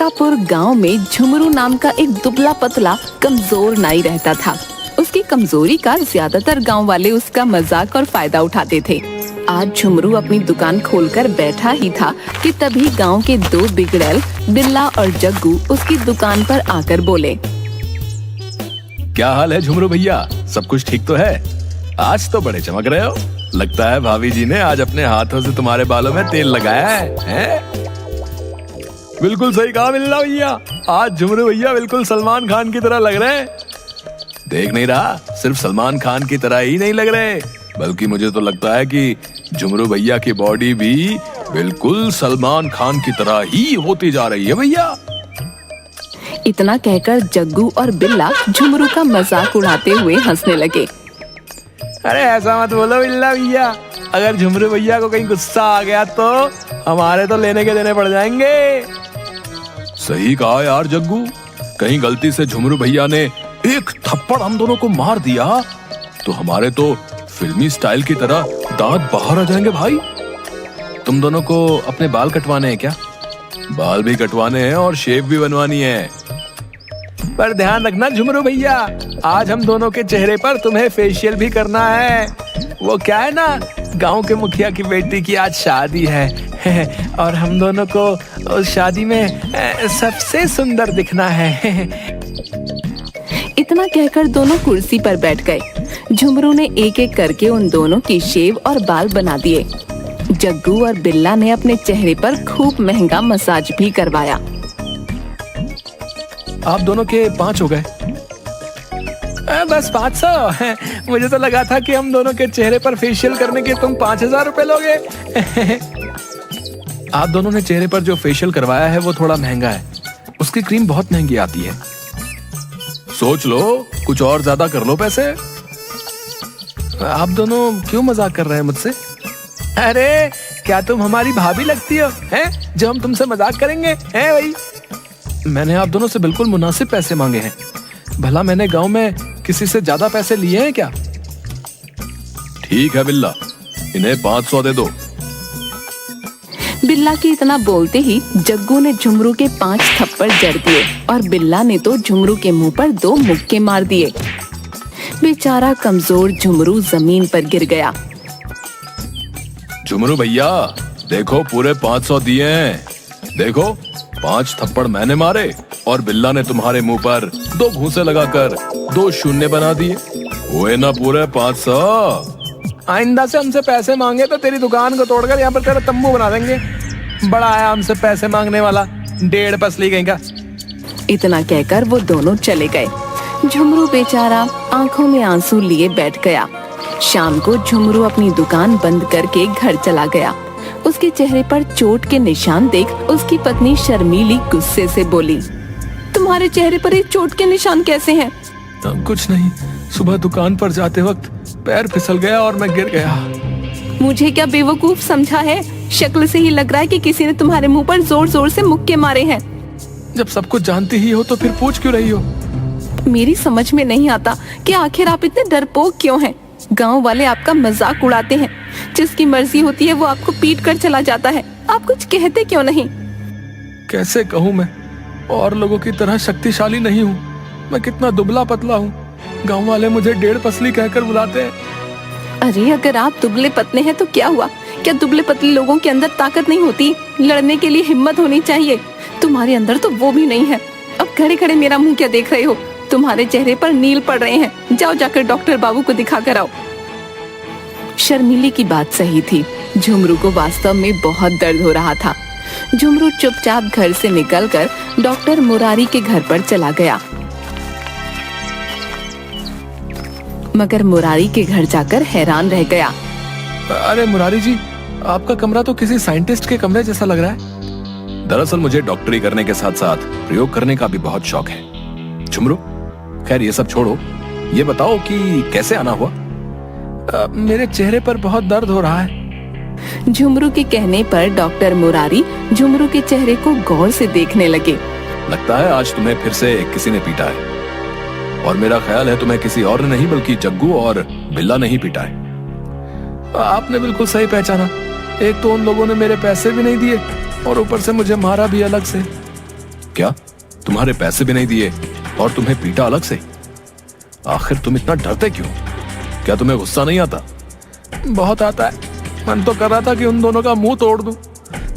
मिर्जापुर गांव में झुमरू नाम का एक दुबला पतला कमजोर नाई रहता था। उसकी कमजोरी का ज्यादातर गांव वाले उसका मजाक और फायदा उठाते थे। आज झुमरू अपनी दुकान खोलकर बैठा ही था कि तभी गांव के दो बिगड़ैल बिल्ला और जग्गू उसकी दुकान पर आकर बोले, क्या हाल है झुमरू भैया, सब कुछ ठीक तो है? आज तो बड़े चमक रहे हो। लगता है भाभी जी ने आज अपने हाथों से तुम्हारे बालों में तेल लगाया है? बिल्कुल सही कहा बिल्ला भैया, आज झुमरू भैया बिल्कुल सलमान खान की तरह लग रहे हैं। देख नहीं रहा, सिर्फ सलमान खान की तरह ही नहीं लग रहे, बल्कि मुझे तो लगता है कि झुमरू भैया की बॉडी भी बिल्कुल सलमान खान की तरह ही होती जा रही है भैया। इतना कहकर जग्गू और बिल्ला झुमरू का मजाक उड़ाते हुए हंसने लगे। अरे ऐसा मत बोलो बिल्ला भैया, अगर झुमरू भैया को कहीं गुस्सा आ गया तो हमारे तो लेने के देने पड़ जाएंगे। सही कहा यार जग्गू, कहीं गलती से झुमरू भैया ने एक थप्पड़ हम दोनों को मार दिया तो हमारे तो फिल्मी स्टाइल की तरह दांत बाहर आ जाएंगे भाई। तुम दोनों को अपने बाल कटवाने हैं क्या? बाल भी कटवाने हैं और शेव भी बनवानी है। पर ध्यान रखना झुमरू भैया, आज हम दोनों के चेहरे पर तुम्हें फेशियल भी करना है। वो क्या है ना, गांव के मुखिया की बेटी की आज शादी है और हम दोनों को उस शादी में सबसे सुंदर दिखना है। इतना कहकर दोनों कुर्सी पर बैठ गए। झुमरू ने एक एक करके उन दोनों की शेव और बाल बना दिए। जग्गू और बिल्ला ने अपने चेहरे पर खूब महंगा मसाज भी करवाया। आप दोनों के 5 हो गए। बस 500? मुझे तो लगा था कि हम दोनों के चेहरे पर फेशियल करने के तुम 5000 रुपए लोगे। आप दोनों ने चेहरे पर जो फेशियल करवाया है वो थोड़ा महंगा है, उसकी क्रीम बहुत महंगी आती है। सोच लो, कुछ और ज्यादा कर लो पैसे। आप दोनों क्यों मजाक कर रहे हैं मुझसे? अरे क्या तुम हमारी भाभी लगती हो हैं जो हम तुमसे मजाक करेंगे हैं भाई? मैंने आप दोनों से बिल्कुल मुनासिब पैसे मांगे हैं। भला मैंने गांव में किसी से ज्यादा पैसे लिए हैं क्या? ठीक है बिल्ला, इन्हें 500 दे दो। बिल्ला के इतना बोलते ही जग्गू ने झुमरू के 5 थप्पड़ जड़ दिए और बिल्ला ने तो झुमरू के मुंह पर 2 मुक्के मार दिए। बेचारा कमजोर झुमरू जमीन पर गिर गया। झुमरू भैया देखो, पूरे 500 दिए हैं। देखो, 5 थप्पड़ मैंने मारे और बिल्ला ने तुम्हारे मुंह पर 2 घूंसे लगाकर 2 शून्य बना दिए। हुए ना पूरे 500। आइंदा से हमसे पैसे मांगे तो तेरी दुकान को तोड़कर यहाँ पर तेरा तंबू बना देंगे। बड़ा आया हमसे पैसे मांगने वाला, 1.5 पसली गई का। इतना कहकर वो दोनों चले गए। झुमरू बेचारा आंखों में आंसू लिए बैठ गया। शाम को झुमरू अपनी दुकान बंद करके घर चला गया। उसके चेहरे पर चोट के निशान देख उसकी पत्नी शर्मीली गुस्से से बोली, तुम्हारे चेहरे पर ये चोट के निशान कैसे हैं? कुछ नहीं, सुबह दुकान पर जाते वक्त पैर फिसल गया और मैं गिर गया। मुझे क्या बेवकूफ समझा है? शक्ल से ही लग रहा है कि किसी ने तुम्हारे मुंह पर जोर जोर से मुक्के मारे हैं। जब सब कुछ जानती ही हो तो फिर पूछ क्यों रही हो? मेरी समझ में नहीं आता कि आखिर आप इतने डरपोक क्यों हैं? गांव वाले आपका मजाक उड़ाते हैं, जिसकी मर्जी होती है वो आपको पीट कर चला जाता है। आप कुछ कहते क्यों नहीं? कैसे कहूँ, मैं और लोगों की तरह शक्तिशाली नहीं हूँ। मैं कितना दुबला पतला हूँ, गांव वाले मुझे 1.5 पसली कहकर बुलाते हैं। अरे अगर आप दुबले पतले हैं तो क्या हुआ? क्या दुबले पतले लोगों के अंदर ताकत नहीं होती? लड़ने के लिए हिम्मत होनी चाहिए। तुम्हारे अंदर तो वो भी नहीं है। अब खड़े खड़े मेरा मुंह क्या देख रहे हो? तुम्हारे चेहरे पर नील पड़ रहे हैं। जाओ जाकर डॉक्टर बाबू को दिखा कर आओ। शर्मीली की बात सही थी। झुमरू को वास्तव में बहुत दर्द हो रहा था। झुमरू चुपचाप घर से निकलकर डॉक्टर मुरारी के घर पर चला गया। मगर मुरारी के घर जाकर हैरान रह गया। अरे मुरारी जी, आपका कमरा तो किसी साइंटिस्ट के कमरे जैसा लग रहा है। दरअसल मुझे डॉक्टरी करने के साथ साथ प्रयोग करने का भी बहुत शौक है। झुमरू, खैर ये सब छोड़ो, ये बताओ कि कैसे आना हुआ? मेरे चेहरे पर बहुत दर्द हो रहा है। झुमरू के कहने पर डॉक्टर मुरारी झुमरू के चेहरे को गौर से देखने लगे। लगता है आज तुम्हें फिर से किसी ने पीटा है, और मेरा ख्याल है तुम्हें किसी और ने नहीं बल्कि जग्गू और बिल्ला ने ही पीटा है। आपने बिल्कुल सही पहचाना। एक तो उन लोगों ने मेरे पैसे भी नहीं दिए और ऊपर से मुझे मारा भी अलग से। क्या तुम्हारे पैसे भी नहीं दिए और तुम्हें पीटा अलग से? आखिर तुम इतना डरते क्यों? क्या तुम्हें गुस्सा नहीं आता? बहुत आता है। मन तो कर रहा था कि उन दोनों का मुंह तोड़ दूं,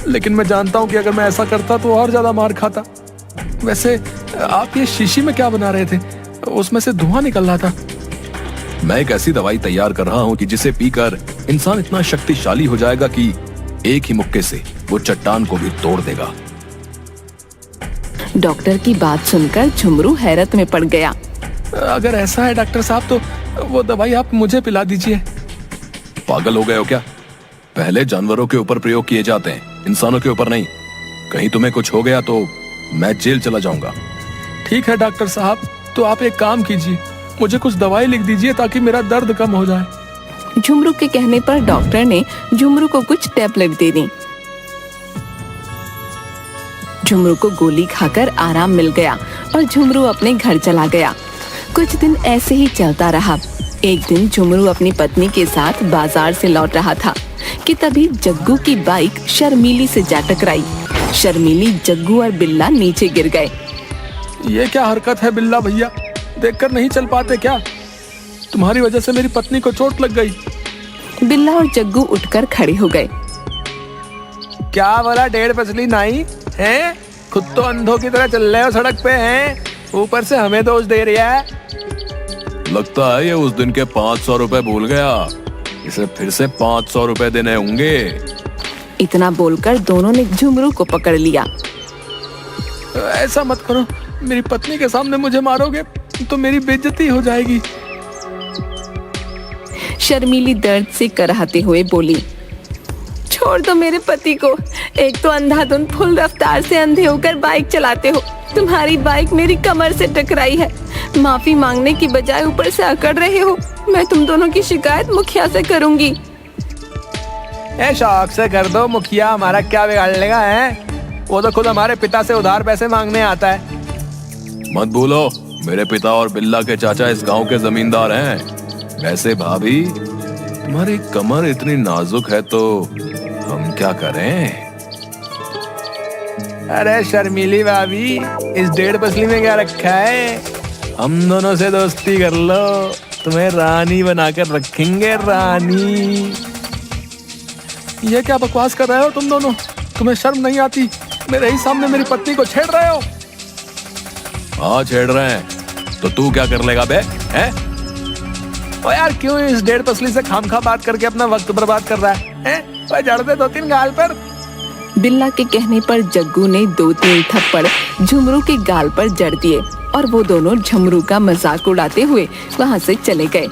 लेकिन मैं जानता हूं कि अगर मैं ऐसा करता तो और ज्यादा मार खाता। वैसे आप ये शीशी में क्या बना रहे थे? उसमें से धुआं निकल रहा था। मैं एक ऐसी दवाई तैयार कर रहा हूं कि जिसे पीकर इंसान इतना शक्तिशाली हो जाएगा कि एक ही मुक्के से वो चट्टान को भी तोड़ देगा। डॉक्टर की बात सुनकर झुमरू हैरत में पड़ गया। अगर ऐसा है डॉक्टर साहब तो वो दवाई आप मुझे पिला दीजिए। पागल हो गए हो क्या? पहले जानवरों के ऊपर प्रयोग किए जाते हैं, इंसानों के ऊपर नहीं। कहीं तुम्हें कुछ हो गया तो मैं जेल चला जाऊंगा। ठीक है डॉक्टर साहब, तो आप एक काम कीजिए, मुझे कुछ दवाई लिख दीजिए ताकि मेरा दर्द कम हो जाए। झुमरू के कहने पर डॉक्टर ने झुमरू को कुछ टैबलेट दे दी। झुमरू को गोली खाकर आराम मिल गया और झुमरू अपने घर चला गया। कुछ दिन ऐसे ही चलता रहा। एक दिन झुमरू अपनी पत्नी के साथ बाजार से लौट रहा था कि तभी जग्गू की बाइक शर्मीली से जा टकराई। शर्मीली, जग्गू और बिल्ला नीचे गिर गए। ये क्या हरकत है बिल्ला भैया? देखकर नहीं चल पाते क्या? तुम्हारी वजह से मेरी पत्नी को चोट लग गई। बिल्ला और जग्गू उठकर खड़े हो गए। क्या बोला डेढ़ पसली नाई है? खुद तो अंधों की तरह चल रहे हो सड़क पे हैं, ऊपर से हमें दोष दे रही है। लगता है ये उस दिन के 500 रुपए भूल गया। इसे फिर से 500 रुपए देने होंगे। इतना बोलकर दोनों ने झुमरू को पकड़ लिया। ऐसा मत करो, मेरी पत्नी के सामने मुझे मारोगे तो मेरी बेइज्जती हो जाएगी। शर्मीली दर्द से कराहते हुए बोली, छोड़ दो मेरे पति को। एक तो अंधाधुंध फुल रफ्तार से अंधे होकर बाइक चलाते हो। तुम्हारी बाइक मेरी कमर से टकराई है। माफी मांगने की बजाय ऊपर से अकड़ रहे हो। मैं तुम दोनों की शिकायत मुखिया से करूंगी। शौक से कर दो, मुखिया हमारा क्या बिगाड़ लेगा है? वो तो खुद हमारे पिता से उधार पैसे मांगने आता है। मत बोलो, मेरे पिता और बिल्ला के चाचा इस गांव के जमींदार हैं। वैसे भाभी, तुम्हारी कमर इतनी नाजुक है तो हम क्या करें? अरे शर्मीली भाभी, इस डेढ़ पसली में क्या रखा है? हम दोनों से दोस्ती कर लो, तुम्हें रानी बनाकर रखेंगे, रानी। ये क्या बकवास कर रहे हो तुम दोनों? तुम्हें शर्म नहीं आती? मेरे ही सामने मेरी पत्नी को छेड़ रहे हो। हाँ छेड़ रहे हैं, तो तू क्या कर लेगा बे? हैं? ओ यार, क्यों इस डेढ़ पसली से खामखा बात करके अपना वक्त बर्बाद कर रहा है? ओए जड़ दे 2-3 गाल पर। बिल्ला के कहने पर जग्गू ने 2-3 थप्पड़ झुमरू के गाल पर जड़ दिए और वो दोनों झुमरू का मजाक उड़ाते हुए वहाँ से चले गए।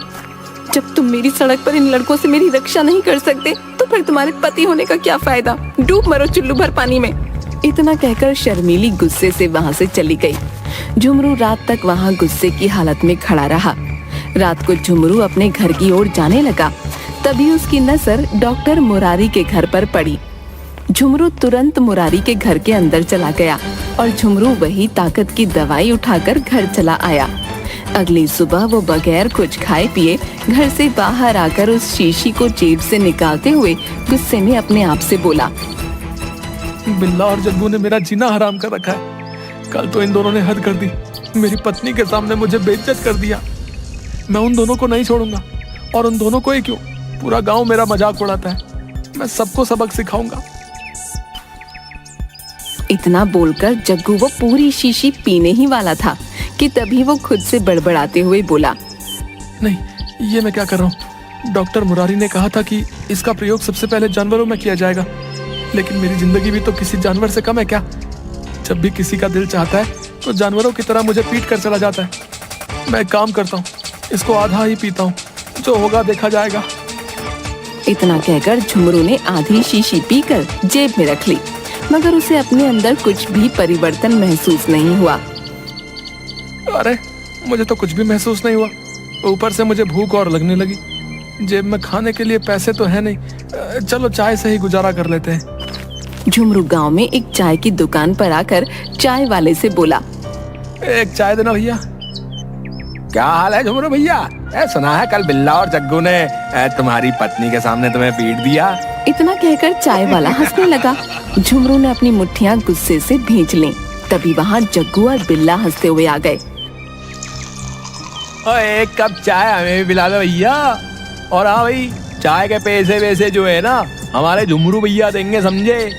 जब तुम मेरी सड़क पर इन लड़कों से मेरी रक्षा नहीं कर सकते तो फिर तुम्हारे पति होने का क्या फायदा? डूब मरो चुल्लू भर पानी में। इतना कहकर शर्मीली गुस्से से वहाँ से चली गई। झुमरू रात तक वहाँ गुस्से की हालत में खड़ा रहा। रात को झुमरू अपने घर की ओर जाने लगा, तभी उसकी नजर डॉक्टर मुरारी के घर पर पड़ी। झुमरू तुरंत मुरारी के घर के अंदर चला गया और झुमरू वही ताकत की दवाई उठाकर घर चला आया। अगली सुबह वो बगैर कुछ खाए पिए घर से बाहर आकर उस शीशी को जेब से निकालते हुए गुस्से में अपने आप से बोला, बिल्ला और जग्गू ने मेरा जीना हराम कर रखा है। कल तो इन दोनों ने हद कर दी, मेरी पत्नी के सामने मुझे बेइज्जत कर दिया। मैं उन दोनों को नहीं छोड़ूंगा, और उन दोनों को ही क्यों, पूरा गांव मेरा मजाक उड़ाता है। मैं सबको सबक सिखाऊंगा। इतना बोलकर जग्गू वो पूरी शीशी पीने ही वाला था कि तभी वो खुद से बड़बड़ाते हुए बोला, नहीं, ये मैं क्या कर रहा हूँ? डॉक्टर मुरारी ने कहा था कि इसका प्रयोग सबसे पहले जानवरों में किया जाएगा, लेकिन मेरी जिंदगी भी तो किसी जानवर से कम है क्या? जब भी किसी का दिल चाहता है तो जानवरों की तरह मुझे पीट कर चला जाता है। मैं एक काम करता हूँ, इसको आधा ही पीता हूँ, जो होगा देखा जाएगा। इतना कहकर झुमरू ने आधी शीशी पीकर जेब में रख ली, मगर उसे अपने अंदर कुछ भी परिवर्तन महसूस नहीं हुआ। अरे मुझे तो कुछ भी महसूस नहीं हुआ, ऊपर से मुझे भूख और लगने लगी। जेब में खाने के लिए पैसे तो है नहीं, चलो चाय से ही गुजारा कर लेते हैं। झुमरू गांव में एक चाय की दुकान पर आकर चाय वाले से बोला, एक चाय देना भैया। क्या हाल है झुमरू भैया? सुना है कल बिल्ला और जग्गू ने तुम्हारी पत्नी के सामने तुम्हें पीट दिया। इतना कहकर चाय वाला हंसने लगा। झुमरू ने अपनी मुट्ठियां गुस्से से भींच लीं तभी वहाँ जग्गू और बिल्ला हंसते हुए आ गए। एक कप चाय हमें भी पिला दो भैया। और हाँ भाई, चाय के पैसे वैसे जो है ना हमारे झुमरू भैया देंगे, समझे?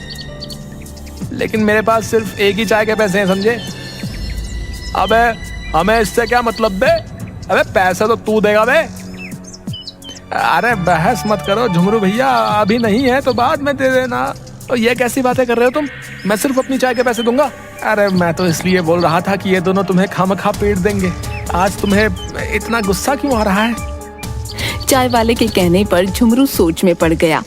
लेकिन मेरे पास सिर्फ एक ही चाय के पैसे हैं, समझे? अबे हमें इससे क्या मतलब बे? अबे पैसे तो तू देगा बे। अरे बहस मत करो झुमरू भैया, अभी नहीं है तो बाद में दे देना। तो ये कैसी बातें कर रहे हो तुम? मैं सिर्फ अपनी चाय के पैसे दूंगा। अरे मैं तो इसलिए बोल रहा था कि ये दोनों तुम्हें खामखा पीट देंगे। आज तुम्हें इतना गुस्सा क्यों आ रहा है? चाय वाले के कहने पर झुमरू सोच में पड़ गया।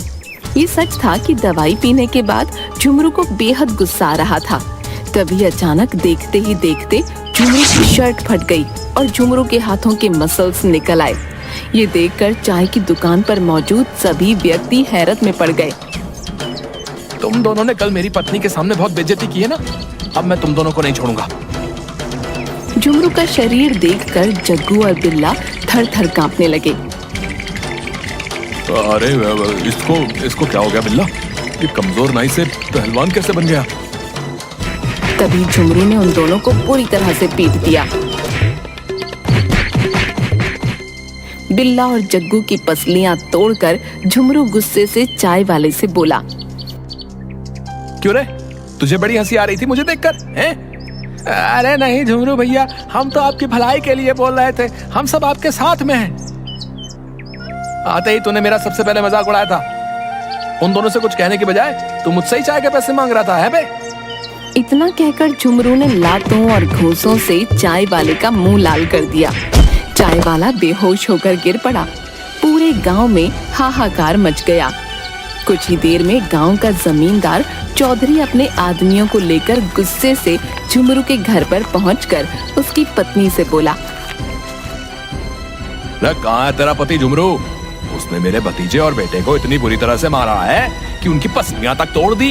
ये सच था कि दवाई पीने के बाद झुमरू को बेहद गुस्सा आ रहा था। तभी अचानक देखते ही देखते झुमरू की शर्ट फट गई और झुमरू के हाथों के मसल्स निकल आए। ये देखकर चाय की दुकान पर मौजूद सभी व्यक्ति हैरत में पड़ गए। तुम दोनों ने कल मेरी पत्नी के सामने बहुत बेइज्जती की है ना, अब मैं तुम दोनों को नहीं छोड़ूंगा। झुमरू का शरीर देखकर जग्गू और बिल्ला थर थर कांपने लगे। अरे इसको क्या हो गया बिल्ला? ये कमजोर नाई से पहलवान कैसे बन गया? तभी झुमरू ने उन दोनों को पूरी तरह से पीट दिया। बिल्ला और जग्गू की पसलियां तोड़कर झुमरू गुस्से से चाय वाले से बोला, क्यों रे, तुझे बड़ी हंसी आ रही थी मुझे देखकर, हैं? अरे नहीं झुमरू भैया, हम तो आपकी भलाई के लिए बोल रहे थे, हम सब आपके साथ में हैं। आते ही तूने मेरा सबसे पहले मजाक उड़ाया था। उन दोनों से कुछ कहने के बजाय तू मुझसे ही चाय के पैसे मांग रहा था, है बे? इतना कहकर झुमरू ने लातों और घूंसों से चाय वाले का मुंह लाल कर दिया। चाय वाला बेहोश होकर गिर पड़ा। पूरे गांव में हाहाकार मच गया। कुछ ही देर में गांव का जमींदार चौधरी अपने आदमियों को लेकर गुस्से से झुमरू के घर पर पहुंचकर उसकी पत्नी से बोला, कहाँ है तेरा पति झुमरू? उसने मेरे भतीजे और बेटे को इतनी बुरी तरह से मारा है कि उनकी पसलियां तक तोड़ दी।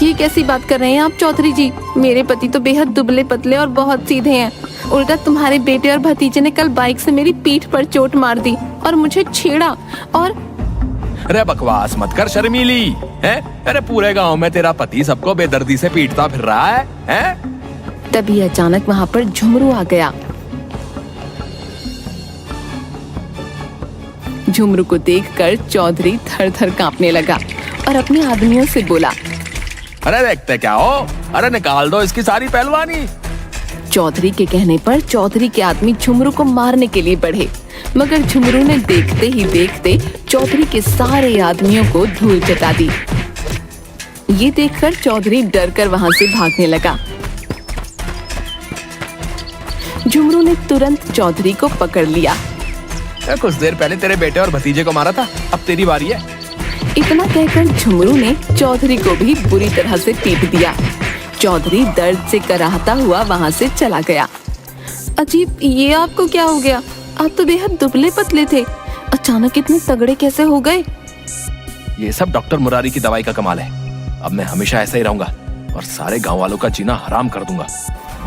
ये कैसी बात कर रहे हैं आप चौधरी जी? मेरे पति तो बेहद दुबले पतले और बहुत सीधे हैं। उल्टा तुम्हारे बेटे और भतीजे ने कल बाइक से मेरी पीठ पर चोट मार दी और मुझे छेड़ा। और अरे बकवास मत कर शर्मीली, हैं? अरे पूरे गांव में तेरा पति सबको बेदर्दी से पीटता फिर रहा है, हैं? तभी अचानक वहाँ पर झुमरू आ गया। झुमरू को देखकर चौधरी थर थर कांपने लगा और अपने आदमियों से बोला, अरे देखते क्या हो, अरे निकाल दो इसकी सारी पहलवानी। चौधरी के कहने पर चौधरी के आदमी झुमरू को मारने के लिए बढ़े, मगर झुमरू ने देखते ही देखते चौधरी के सारे आदमियों को धूल चटा दी। ये देखकर चौधरी डर कर वहाँ से भागने लगा। झुमरू ने तुरंत चौधरी को पकड़ लिया। कुछ देर पहले तेरे बेटे और भतीजे को मारा था, अब तेरी बारी है। इतना कहकर झुमरू ने चौधरी को भी बुरी तरह से पीट दिया। चौधरी दर्द से कराहता हुआ वहाँ से चला गया। अजीब, ये आपको क्या हो गया? आप तो बेहद दुबले पतले थे, अचानक इतने तगड़े कैसे हो गए? ये सब डॉक्टर मुरारी की दवाई का कमाल है। अब मैं हमेशा ऐसा ही रहूंगा और सारे गांव वालों का जीना हराम कर दूंगा।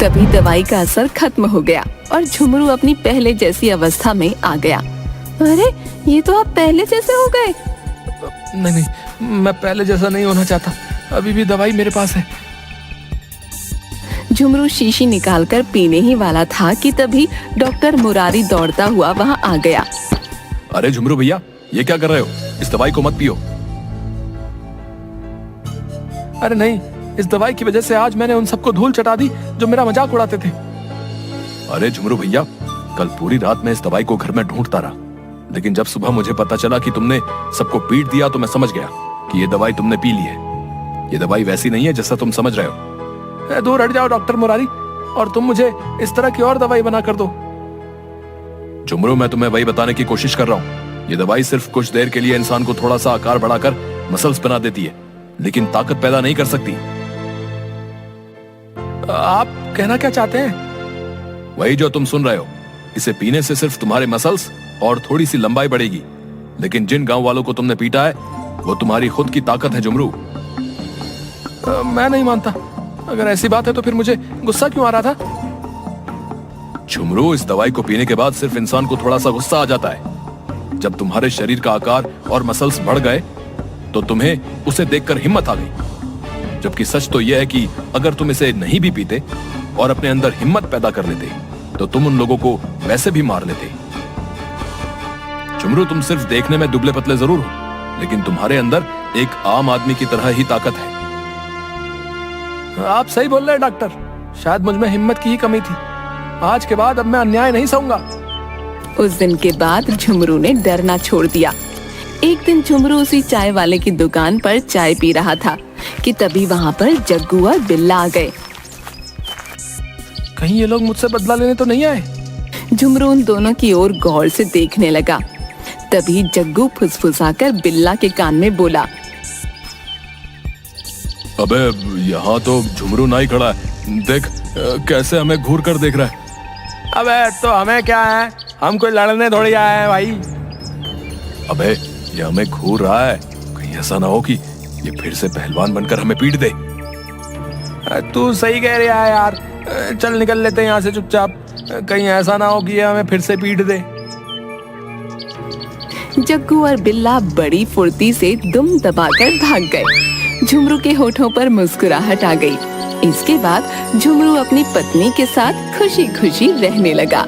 तभी दवाई का असर खत्म हो गया और झुमरू अपनी पहले जैसी अवस्था में आ गया। अरे ये तो आप पहले जैसे हो गए। नहीं, मैं पहले जैसा नहीं होना चाहता, अभी भी दवाई मेरे पास है। झुमरू शीशी निकालकर पीने ही वाला था कि तभी डॉक्टर मुरारी दौड़ता हुआ वहाँ आ गया। अरे झुमरू भैया, ये क्या कर रहे हो? इस दवाई को मत पियो। अरे नहीं, इस दवाई की वजह से आज मैंने उन सबको धूल चटा दी जो मेरा मजाक उड़ाते थे। अरे झुमरू भैया, कल पूरी रात मैं इस दवाई को घर में ढूंढता रहा, लेकिन जब सुबह मुझे पता चला कि तुमने सबको पीट दिया तो मैं समझ गया कि ये दवाई तुमने पी ली है। ये दवाई वैसी नहीं है जैसा तुम समझ रहे हो। दूर हट जाओ डॉक्टर मुरारी, और तुम मुझे इस तरह की और दवाई बना कर दो। झुमरू, मैं तुम्हें वही बताने की कोशिश कर रहा हूँ। ये दवाई सिर्फ कुछ देर के लिए इंसान को थोड़ा सा आकार बढ़ाकर मसल्स बना देती है, लेकिन ताकत पैदा नहीं कर सकती। आप कहना क्या चाहते हैं? वही जो तुम सुन रहे हो। इसे पीने से सिर्फ तुम्हारे मसल्स और थोड़ी सी लंबाई बढ़ेगी, लेकिन जिन गांव वालों को तुमने पीटा है वो तुम्हारी खुद की ताकत है झुमरू। मैं नहीं मानता। अगर ऐसी बात है तो फिर मुझे गुस्सा क्यों आ रहा था? झुमरू, इस दवाई को पीने के बाद सिर्फ इंसान को थोड़ा सा गुस्सा आ जाता है। जब तुम्हारे शरीर का आकार और मसल्स बढ़ गए तो तुम्हें उसे देखकर हिम्मत आ गई। जबकि सच तो यह है कि अगर तुम इसे नहीं भी पीते और अपने अंदर हिम्मत पैदा कर लेते तो तुम उन लोगों को वैसे भी मार लेते। झुमरू, तुम सिर्फ देखने में दुबले पतले जरूर हो, लेकिन तुम्हारे अंदर एक आम आदमी की तरह ही ताकत है। आप सही बोल रहे हैं डॉक्टर, शायद मुझ में हिम्मत की ही कमी थी। आज के बाद अब मैं अन्याय नहीं सहूंगा। उस दिन के बाद झुमरू ने डरना छोड़ दिया। एक दिन झुमरू उसी चाय वाले की दुकान पर चाय पी रहा था कि तभी वहाँ पर जग्गू और बिल्ला आ गए। कहीं ये लोग मुझसे बदला लेने तो नहीं आए? झुमरू उन दोनों की ओर गौर से देखने लगा। तभी जग्गू फुसफुसाकर बिल्ला के कान में बोला, अबे यहाँ तो झुमरू ना ही खड़ा है, देख कैसे हमें घूर कर देख रहा है। अबे तो हमें क्या है, हम कोई लड़ने थोड़ी आए हैं भाई। अबे ये हमें घूर रहा है, कहीं ऐसा ना हो कि ये फिर से पहलवान बनकर हमें पीट दे। तू सही कह रहा है यार, चल निकल लेते हैं यहाँ से चुपचाप, कहीं ऐसा ना हो कि ये हमें फिर से पीट दे। जग्गू और बिल्ला बड़ी फुर्ती से दुम दबाकर भाग गए। झुमरू के होठों पर मुस्कुराहट आ गई। इसके बाद झुमरू अपनी पत्नी के साथ खुशी खुशी रहने लगा।